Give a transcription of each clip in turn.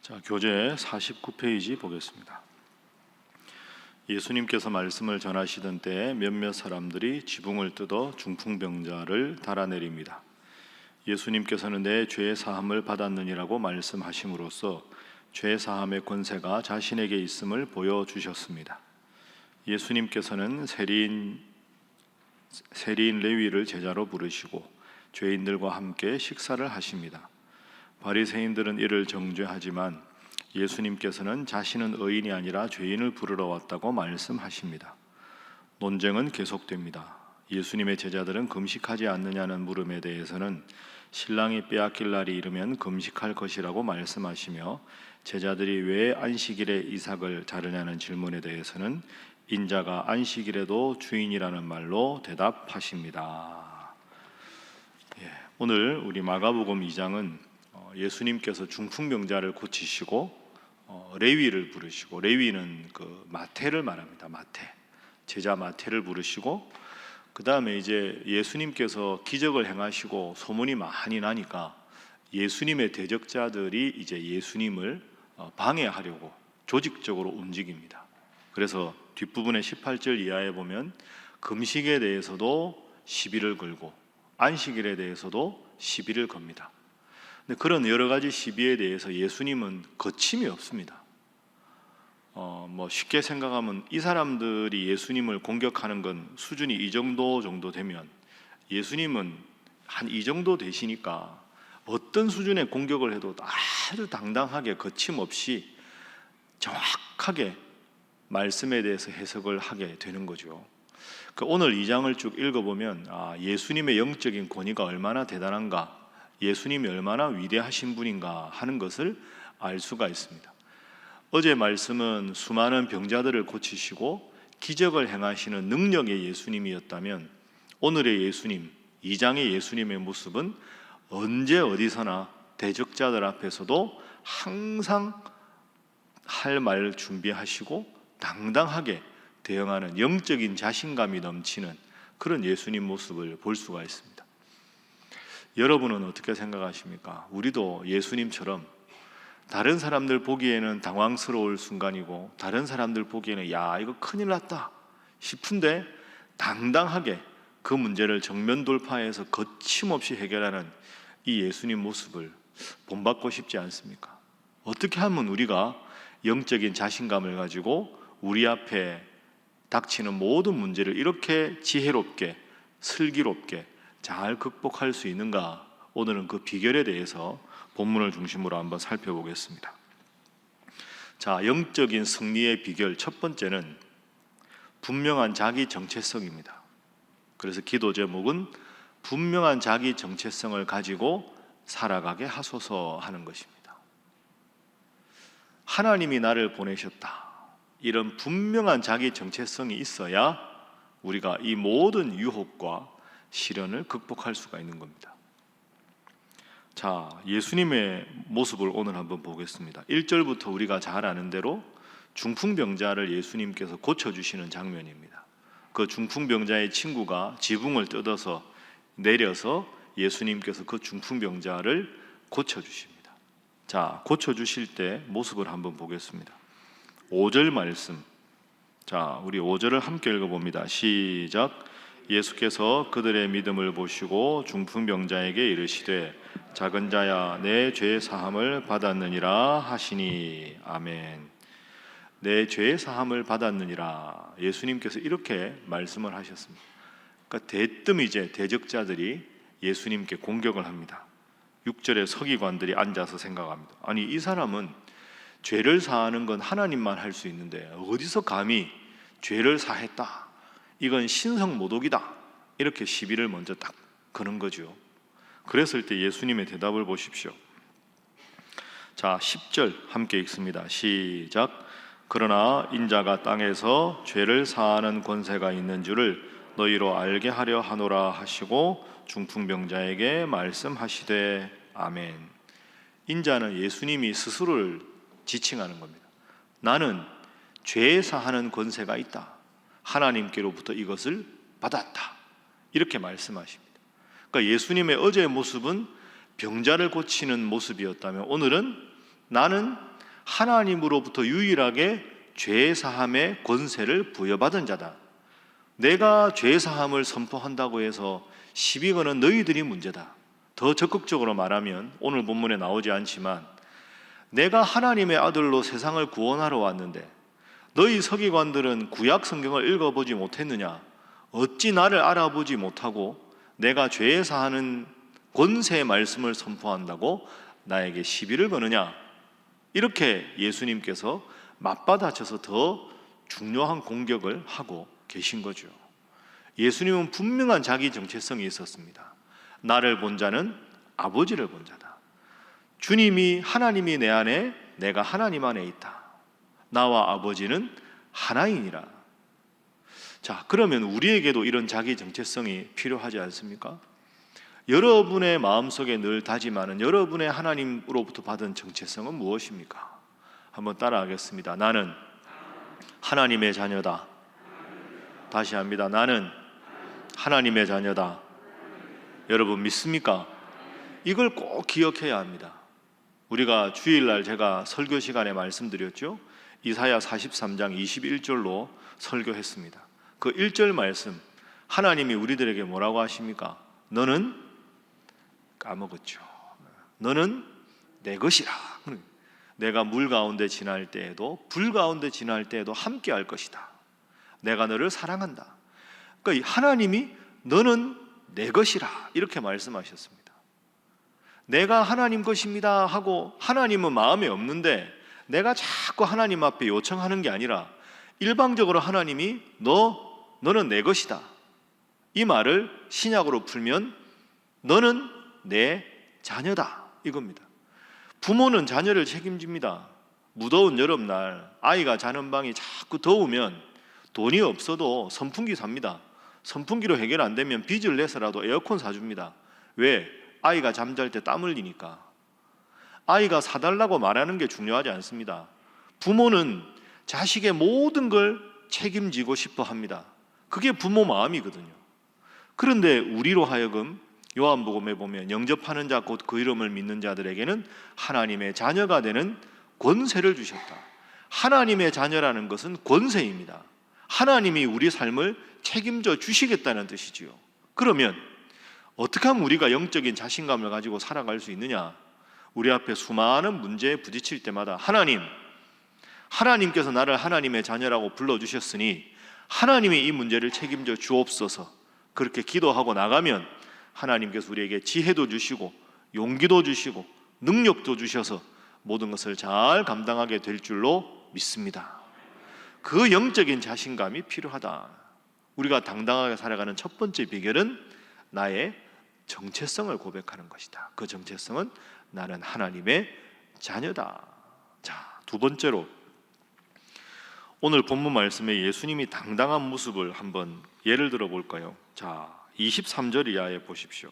자, 교재 49페이지 보겠습니다. 예수님께서 말씀을 전하시던 때에 몇몇 사람들이 지붕을 뜯어 중풍병자를 달아내립니다. 예수님께서는 내 죄 사함을 받았느니라고 말씀하심으로써 죄 사함의 권세가 자신에게 있음을 보여주셨습니다. 예수님께서는 세리인 레위를 제자로 부르시고 죄인들과 함께 식사를 하십니다. 바리새인들은 이를 정죄하지만 예수님께서는 자신은 의인이 아니라 죄인을 부르러 왔다고 말씀하십니다. 논쟁은 계속됩니다. 예수님의 제자들은 금식하지 않느냐는 물음에 대해서는 신랑이 빼앗길 날이 이르면 금식할 것이라고 말씀하시며, 제자들이 왜 안식일에 이삭을 자르냐는 질문에 대해서는 인자가 안식일에도 주인이라는 말로 대답하십니다. 오늘 우리 마가복음 2장은 예수님께서 중풍병자를 고치시고 레위를 부르시고, 레위는 그 마태를 말합니다. 제자 마태를 부르시고, 그 다음에 이제 예수님께서 기적을 행하시고 소문이 많이 나니까 예수님의 대적자들이 이제 예수님을 방해하려고 조직적으로 움직입니다. 그래서 뒷부분의 18절 이하에 보면 금식에 대해서도 시비를 걸고 안식일에 대해서도 시비를 겁니다. 근데 그런 여러 가지 시비에 대해서 예수님은 거침이 없습니다. 쉽게 생각하면 이 사람들이 예수님을 공격하는 건 수준이 이 정도 되면 예수님은 한 이 정도 되시니까 어떤 수준의 공격을 해도 아주 당당하게 거침없이 정확하게 말씀에 대해서 해석을 하게 되는 거죠. 오늘 2장을 쭉 읽어보면 예수님의 영적인 권위가 얼마나 대단한가, 예수님이 얼마나 위대하신 분인가 하는 것을 알 수가 있습니다. 어제 말씀은 수많은 병자들을 고치시고 기적을 행하시는 능력의 예수님이었다면, 오늘의 예수님, 2장의 예수님의 모습은 언제 어디서나 대적자들 앞에서도 항상 할 말 준비하시고 당당하게 대응하는 영적인 자신감이 넘치는 그런 예수님 모습을 볼 수가 있습니다. 여러분은 어떻게 생각하십니까? 우리도 예수님처럼 다른 사람들 보기에는 당황스러울 순간이고, 다른 사람들 보기에는 야, 이거 큰일 났다 싶은데 당당하게 그 문제를 정면 돌파해서 거침없이 해결하는 이 예수님 모습을 본받고 싶지 않습니까? 어떻게 하면 우리가 영적인 자신감을 가지고 우리 앞에 닥치는 모든 문제를 이렇게 지혜롭게 슬기롭게 잘 극복할 수 있는가? 오늘은 그 비결에 대해서 본문을 중심으로 한번 살펴보겠습니다. 자, 영적인 승리의 비결 첫 번째는 분명한 자기 정체성입니다. 그래서 기도 제목은 분명한 자기 정체성을 가지고 살아가게 하소서 하는 것입니다. 하나님이 나를 보내셨다, 이런 분명한 자기 정체성이 있어야 우리가 이 모든 유혹과 시련을 극복할 수가 있는 겁니다. 자, 예수님의 모습을 오늘 한번 보겠습니다. 1절부터 우리가 잘 아는 대로 중풍병자를 예수님께서 고쳐주시는 장면입니다. 그 중풍병자의 친구가 지붕을 뜯어서 내려서 예수님께서 그 중풍병자를 고쳐주십니다. 자, 고쳐주실 때 모습을 한번 보겠습니다. 5절 말씀, 자, 우리 5절을 함께 읽어봅니다. 시작. 예수께서 그들의 믿음을 보시고 중풍병자에게 이르시되 작은 자야, 내 죄 사함을 받았느니라 하시니. 아멘. 내 죄 사함을 받았느니라, 예수님께서 이렇게 말씀을 하셨습니다. 그러니까 대뜸 이제 대적자들이 예수님께 공격을 합니다. 6절에 서기관들이 앉아서 생각합니다. 아니, 이 사람은 죄를 사하는 건 하나님만 할 수 있는데 어디서 감히 죄를 사했다, 이건 신성모독이다, 이렇게 시비를 먼저 딱 거는 거죠. 그랬을 때 예수님의 대답을 보십시오. 자, 10절 함께 읽습니다. 시작. 그러나 인자가 땅에서 죄를 사하는 권세가 있는 줄을 너희로 알게 하려 하노라 하시고 중풍병자에게 말씀하시되. 아멘. 인자는 예수님이 스스로를 지칭하는 겁니다. 나는 죄 사하는 권세가 있다, 하나님께로부터 이것을 받았다, 이렇게 말씀하십니다. 그러니까 예수님의 어제의 모습은 병자를 고치는 모습이었다면, 오늘은 나는 하나님으로부터 유일하게 죄사함의 권세를 부여받은 자다. 내가 죄사함을 선포한다고 해서 시비 거는 너희들이 문제다. 더 적극적으로 말하면 오늘 본문에 나오지 않지만 내가 하나님의 아들로 세상을 구원하러 왔는데 너희 서기관들은 구약 성경을 읽어보지 못했느냐? 어찌 나를 알아보지 못하고 내가 죄 사하는 권세의 말씀을 선포한다고 나에게 시비를 거느냐? 이렇게 예수님께서 맞받아쳐서 더 중요한 공격을 하고 계신 거죠. 예수님은 분명한 자기 정체성이 있었습니다. 나를 본 자는 아버지를 본 자다. 주님이 하나님이 내 안에, 내가 하나님 안에 있다. 나와 아버지는 하나이니라. 자, 그러면 우리에게도 이런 자기 정체성이 필요하지 않습니까? 여러분의 마음속에 늘 다짐하는 여러분의 하나님으로부터 받은 정체성은 무엇입니까? 한번 따라하겠습니다. 나는 하나님의 자녀다. 다시 합니다. 나는 하나님의 자녀다. 여러분 믿습니까? 이걸 꼭 기억해야 합니다. 우리가 주일날 제가 설교 시간에 말씀드렸죠. 이사야 43장 21절로 설교했습니다. 그 1절 말씀, 하나님이 우리들에게 뭐라고 하십니까? 너는 까먹었죠. 너는 내 것이라. 내가 물 가운데 지날 때에도 불 가운데 지날 때에도 함께 할 것이다. 내가 너를 사랑한다. 그러니까 하나님이 너는 내 것이라 이렇게 말씀하셨습니다. 내가 하나님 것입니다 하고 하나님은 마음에 없는데 내가 자꾸 하나님 앞에 요청하는 게 아니라 일방적으로 하나님이 너는 내 것이다. 이 말을 신약으로 풀면 너는 내 자녀다 이겁니다. 부모는 자녀를 책임집니다. 무더운 여름날 아이가 자는 방이 자꾸 더우면 돈이 없어도 선풍기 삽니다. 선풍기로 해결 안 되면 빚을 내서라도 에어컨 사줍니다. 왜? 아이가 잠잘 때 땀 흘리니까. 아이가 사달라고 말하는 게 중요하지 않습니다. 부모는 자식의 모든 걸 책임지고 싶어 합니다. 그게 부모 마음이거든요. 그런데 우리로 하여금 요한복음에 보면 영접하는 자 곧 그 이름을 믿는 자들에게는 하나님의 자녀가 되는 권세를 주셨다. 하나님의 자녀라는 것은 권세입니다. 하나님이 우리 삶을 책임져 주시겠다는 뜻이지요. 그러면 어떻게 하면 우리가 영적인 자신감을 가지고 살아갈 수 있느냐? 우리 앞에 수많은 문제에 부딪힐 때마다 하나님께서 나를 하나님의 자녀라고 불러주셨으니 하나님이 이 문제를 책임져 주옵소서. 그렇게 기도하고 나가면 하나님께서 우리에게 지혜도 주시고 용기도 주시고 능력도 주셔서 모든 것을 잘 감당하게 될 줄로 믿습니다. 그 영적인 자신감이 필요하다. 우리가 당당하게 살아가는 첫 번째 비결은 나의 정체성을 고백하는 것이다. 그 정체성은 나는 하나님의 자녀다. 자, 두 번째로 오늘 본문 말씀에 예수님이 당당한 모습을 한번 예를 들어 볼까요? 자, 23절 이하에 보십시오.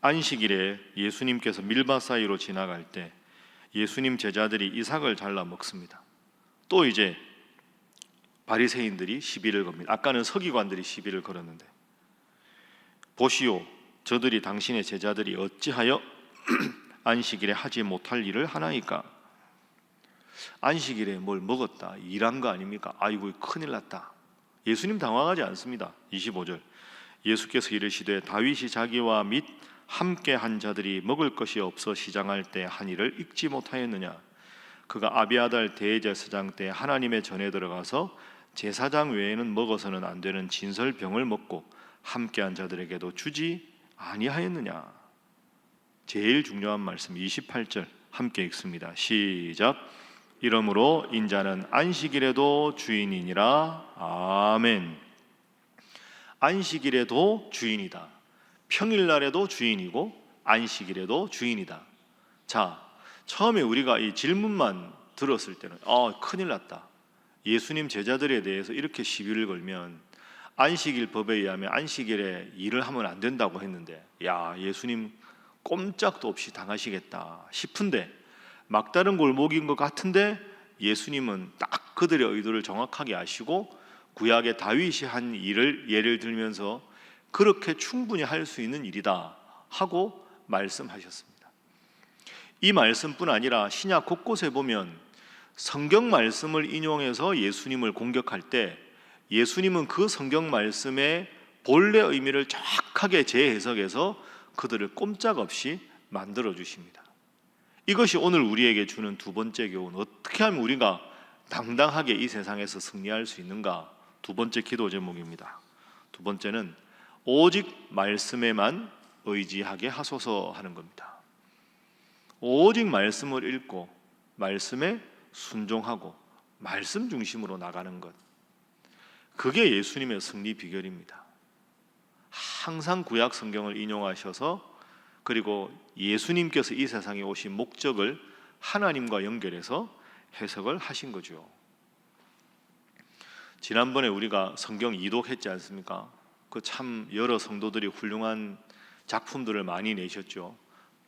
안식일에 예수님께서 밀밭 사이로 지나갈 때 예수님 제자들이 이삭을 잘라 먹습니다. 또 이제 바리새인들이 시비를 겁니다. 아까는 서기관들이 시비를 걸었는데 보시오, 저들이 당신의 제자들이 어찌하여 안식일에 하지 못할 일을 하나이까? 안식일에 뭘 먹었다, 일한 거 아닙니까? 아이고 큰일 났다. 예수님 당황하지 않습니다. 25절 예수께서 이르시되 다윗이 자기와 및 함께 한 자들이 먹을 것이 없어 시장할 때 한 일을 잊지 못하였느냐? 그가 아비아달 대제사장 때 하나님의 전에 들어가서 제사장 외에는 먹어서는 안 되는 진설병을 먹고 함께한 자들에게도 주지 아니하였느냐? 제일 중요한 말씀 28절 함께 읽습니다. 시작. 이러므로 인자는 안식일에도 주인이니라. 아멘. 안식일에도 주인이다. 평일날에도 주인이고 안식일에도 주인이다. 자, 처음에 우리가 이 질문만 들었을 때는 큰일 났다. 예수님 제자들에 대해서 이렇게 시비를 걸면 안식일 법에 의하면 안식일에 일을 하면 안 된다고 했는데 야, 예수님 꼼짝도 없이 당하시겠다 싶은데 막다른 골목인 것 같은데 예수님은 딱 그들의 의도를 정확하게 아시고 구약의 다윗이 한 일을 예를 들면서 그렇게 충분히 할 수 있는 일이다 하고 말씀하셨습니다. 이 말씀뿐 아니라 신약 곳곳에 보면 성경 말씀을 인용해서 예수님을 공격할 때 예수님은 그 성경 말씀의 본래 의미를 정확하게 재해석해서 그들을 꼼짝없이 만들어 주십니다. 이것이 오늘 우리에게 주는 두 번째 교훈, 어떻게 하면 우리가 당당하게 이 세상에서 승리할 수 있는가? 두 번째 기도 제목입니다. 두 번째는 오직 말씀에만 의지하게 하소서 하는 겁니다. 오직 말씀을 읽고 말씀에 순종하고 말씀 중심으로 나가는 것, 그게 예수님의 승리 비결입니다. 항상 구약 성경을 인용하셔서 그리고 예수님께서 이 세상에 오신 목적을 하나님과 연결해서 해석을 하신 거죠. 지난번에 우리가 성경 이독했지 않습니까? 그 참 여러 성도들이 훌륭한 작품들을 많이 내셨죠.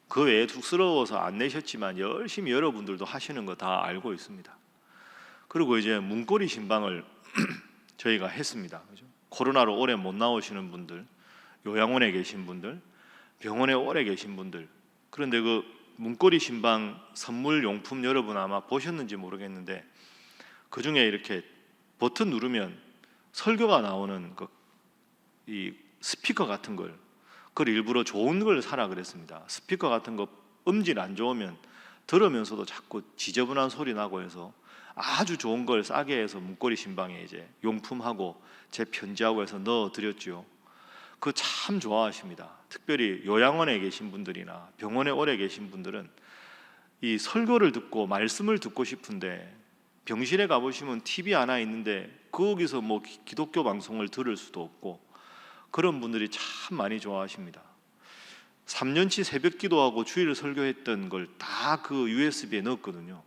그 외에 쑥스러워서 안 내셨지만 열심히 여러분들도 하시는 거 다 알고 있습니다. 그리고 이제 문고리 신방을 저희가 했습니다. 그죠? 코로나로 오래 못 나오시는 분들, 요양원에 계신 분들, 병원에 오래 계신 분들, 그런데 그 문고리 신방 선물 용품 여러분 아마 보셨는지 모르겠는데 그 중에 이렇게 버튼 누르면 설교가 나오는 이 스피커 같은 걸, 그걸 일부러 좋은 걸 사라 그랬습니다. 스피커 같은 거 음질 안 좋으면 들으면서도 자꾸 지저분한 소리 나고 해서 아주 좋은 걸 싸게 해서 문고리 신방에 이제 용품하고 제 편지하고 해서 넣어드렸죠. 그거 참 좋아하십니다. 특별히 요양원에 계신 분들이나 병원에 오래 계신 분들은 이 설교를 듣고 말씀을 듣고 싶은데 병실에 가보시면 TV 하나 있는데 거기서 뭐 기독교 방송을 들을 수도 없고 그런 분들이 참 많이 좋아하십니다. 3년치 새벽 기도하고 주일 설교했던 걸 다 그 USB에 넣었거든요.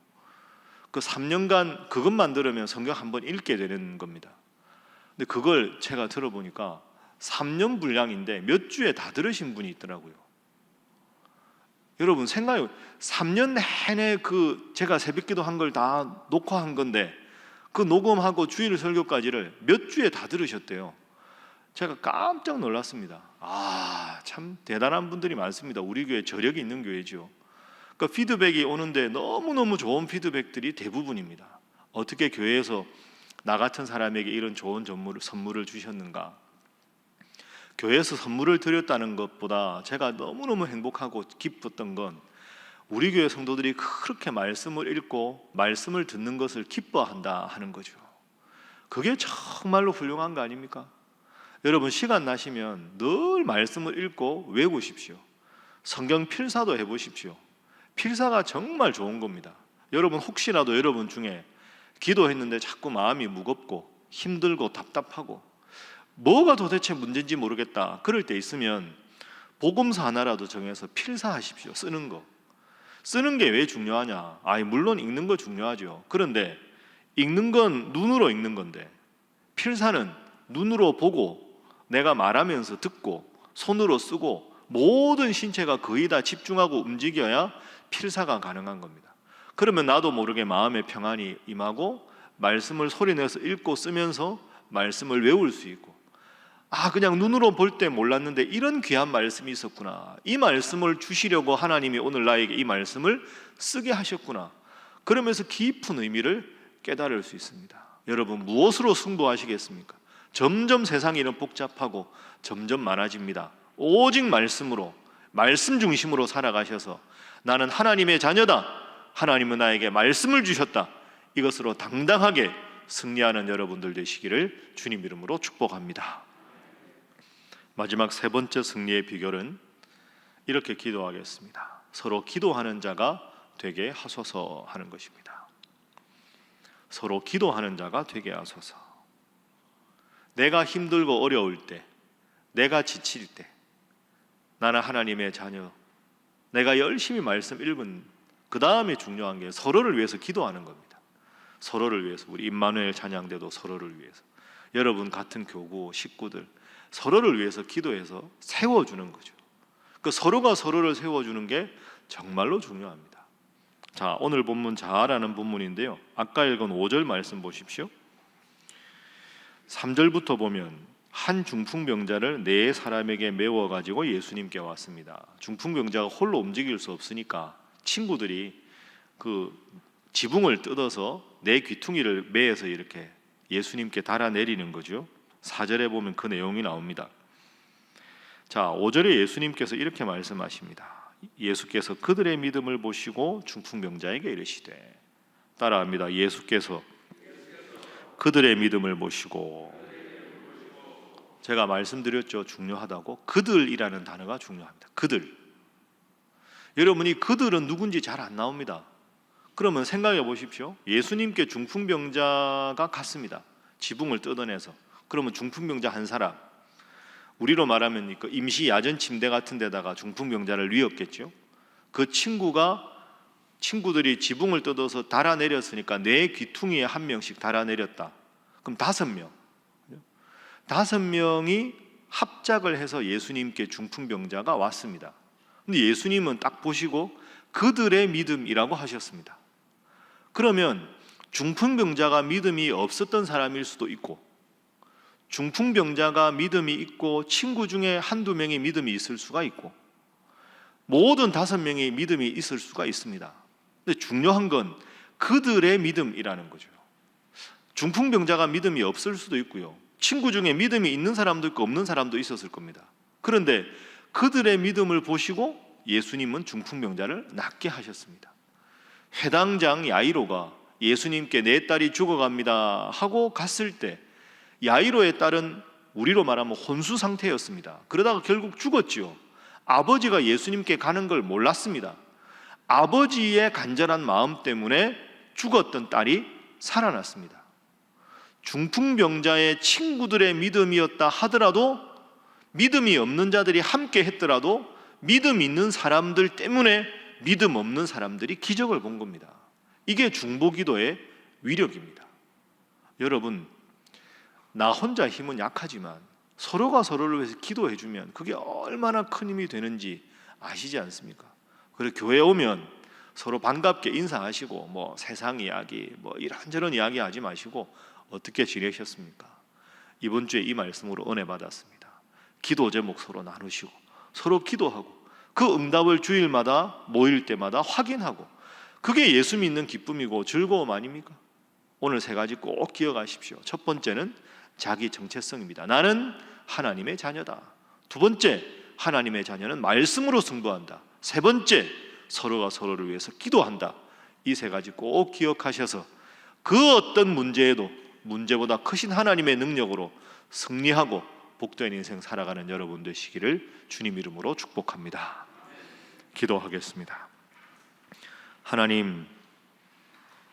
그 3년간 그것만 들으면 성경 한번 읽게 되는 겁니다. 근데 그걸 제가 들어보니까 3년 분량인데 몇 주에 다 들으신 분이 있더라고요. 여러분 생각해, 3년 내내 그 제가 새벽 기도 한 걸 다 녹화한 건데 그 녹음하고 주일 설교까지를 몇 주에 다 들으셨대요. 제가 깜짝 놀랐습니다. 참 대단한 분들이 많습니다. 우리 교회 저력이 있는 교회죠. 그러니까 피드백이 오는데 너무너무 좋은 피드백들이 대부분입니다. 어떻게 교회에서 나 같은 사람에게 이런 좋은 선물을 주셨는가? 교회에서 선물을 드렸다는 것보다 제가 너무너무 행복하고 기뻤던 건 우리 교회 성도들이 그렇게 말씀을 읽고 말씀을 듣는 것을 기뻐한다 하는 거죠. 그게 정말로 훌륭한 거 아닙니까? 여러분 시간 나시면 늘 말씀을 읽고 외우십시오. 성경 필사도 해보십시오. 필사가 정말 좋은 겁니다. 여러분 혹시라도 여러분 중에 기도했는데 자꾸 마음이 무겁고 힘들고 답답하고 뭐가 도대체 문제인지 모르겠다 그럴 때 있으면 복음서 하나라도 정해서 필사하십시오. 쓰는 거. 쓰는 게 왜 중요하냐? 물론 읽는 거 중요하죠. 그런데 읽는 건 눈으로 읽는 건데 필사는 눈으로 보고 내가 말하면서 듣고 손으로 쓰고 모든 신체가 거의 다 집중하고 움직여야 필사가 가능한 겁니다. 그러면 나도 모르게 마음의 평안이 임하고 말씀을 소리내서 읽고 쓰면서 말씀을 외울 수 있고 그냥 눈으로 볼 때 몰랐는데 이런 귀한 말씀이 있었구나. 이 말씀을 주시려고 하나님이 오늘 나에게 이 말씀을 쓰게 하셨구나. 그러면서 깊은 의미를 깨달을 수 있습니다. 여러분 무엇으로 승부하시겠습니까? 점점 세상이 이런 복잡하고 점점 많아집니다. 오직 말씀으로, 말씀 중심으로 살아가셔서 나는 하나님의 자녀다. 하나님은 나에게 말씀을 주셨다. 이것으로 당당하게 승리하는 여러분들 되시기를 주님 이름으로 축복합니다. 마지막 세 번째 승리의 비결은 이렇게 기도하겠습니다. 서로 기도하는 자가 되게 하소서 하는 것입니다. 서로 기도하는 자가 되게 하소서. 내가 힘들고 어려울 때, 내가 지칠 때 나는 하나님의 자녀, 내가 열심히 말씀 읽은 그 다음에 중요한 게 서로를 위해서 기도하는 겁니다. 서로를 위해서, 우리 임마누엘 찬양대도 서로를 위해서, 여러분 같은 교구 식구들 서로를 위해서 기도해서 세워주는 거죠. 그 서로가 서로를 세워주는 게 정말로 중요합니다. 자, 오늘 본문 잘 아는 본문인데요. 아까 읽은 5절 말씀 보십시오. 3절부터 보면 한 중풍병자를 네 사람에게 메워가지고 예수님께 왔습니다. 중풍병자가 홀로 움직일 수 없으니까 친구들이 그 지붕을 뜯어서 내 귀퉁이를 매어서 이렇게 예수님께 달아내리는 거죠. 4절에 보면 그 내용이 나옵니다. 자, 5절에 예수님께서 이렇게 말씀하십니다. 예수께서 그들의 믿음을 보시고 중풍병자에게 이르시되, 따라합니다. 예수께서 그들의 믿음을 보시고, 제가 말씀드렸죠, 중요하다고. 그들이라는 단어가 중요합니다. 그들. 여러분이 그들은 누군지 잘 안 나옵니다. 그러면 생각해 보십시오. 예수님께 중풍병자가 갔습니다. 지붕을 뜯어내서. 그러면 중풍병자 한 사람, 우리로 말하면 임시 야전 침대 같은 데다가 중풍병자를 뉘었겠죠. 그 친구들이 지붕을 뜯어서 달아내렸으니까 내 귀퉁이에 한 명씩 달아내렸다. 그럼 5명. 5명이 합작을 해서 예수님께 중풍병자가 왔습니다. 근데 예수님은 딱 보시고 그들의 믿음이라고 하셨습니다. 그러면 중풍병자가 믿음이 없었던 사람일 수도 있고, 중풍병자가 믿음이 있고 친구 중에 한두 명이 믿음이 있을 수가 있고, 모든 5명이 믿음이 있을 수가 있습니다. 근데 중요한 건 그들의 믿음이라는 거죠. 중풍병자가 믿음이 없을 수도 있고요, 친구 중에 믿음이 있는 사람도 있고 없는 사람도 있었을 겁니다. 그런데 그들의 믿음을 보시고 예수님은 중풍병자를 낫게 하셨습니다. 회당장 야이로가 예수님께 내 딸이 죽어갑니다 하고 갔을 때 야이로의 딸은 우리로 말하면 혼수 상태였습니다. 그러다가 결국 죽었지요. 아버지가 예수님께 가는 걸 몰랐습니다. 아버지의 간절한 마음 때문에 죽었던 딸이 살아났습니다. 중풍병자의 친구들의 믿음이었다 하더라도, 믿음이 없는 자들이 함께 했더라도 믿음 있는 사람들 때문에 믿음 없는 사람들이 기적을 본 겁니다. 이게 중보기도의 위력입니다. 여러분, 나 혼자 힘은 약하지만 서로가 서로를 위해서 기도해주면 그게 얼마나 큰 힘이 되는지 아시지 않습니까? 그리고 교회에 오면 서로 반갑게 인사하시고 뭐 세상 이야기 뭐 이런저런 이야기 하지 마시고 어떻게 지내셨습니까? 이번 주에 이 말씀으로 은혜 받았습니다. 기도 제목 서로 나누시고 서로 기도하고 그 응답을 주일마다 모일 때마다 확인하고, 그게 예수 믿는 기쁨이고 즐거움 아닙니까? 오늘 3가지 꼭 기억하십시오. 첫 번째는 자기 정체성입니다. 나는 하나님의 자녀다. 2번째, 하나님의 자녀는 말씀으로 승부한다. 3번째, 서로가 서로를 위해서 기도한다. 이 3가지 꼭 기억하셔서 그 어떤 문제에도 문제보다 크신 하나님의 능력으로 승리하고 복된 인생 살아가는 여러분 되시기를 주님 이름으로 축복합니다. 기도하겠습니다. 하나님,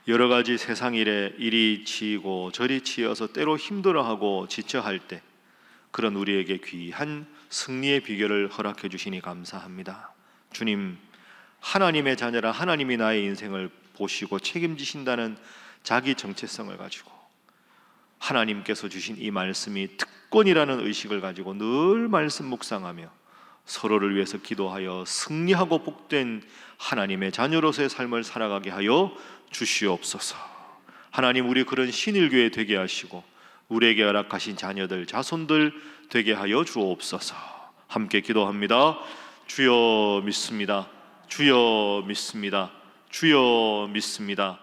여러 가지 세상 일에 이리 치이고 저리 치여서 때로 힘들어하고 지쳐할 때 그런 우리에게 귀한 승리의 비결을 허락해 주시니 감사합니다. 주님, 하나님의 자녀라 하나님이 나의 인생을 보시고 책임지신다는 자기 정체성을 가지고 하나님께서 주신 이 말씀이 특권이라는 의식을 가지고 늘 말씀 묵상하며 서로를 위해서 기도하여 승리하고 복된 하나님의 자녀로서의 삶을 살아가게 하여 주시옵소서. 하나님, 우리 그런 신일교회 되게 하시고 우리에게 허락하신 자녀들, 자손들 되게 하여 주옵소서. 함께 기도합니다. 주여 믿습니다. 주여 믿습니다. 주여 믿습니다.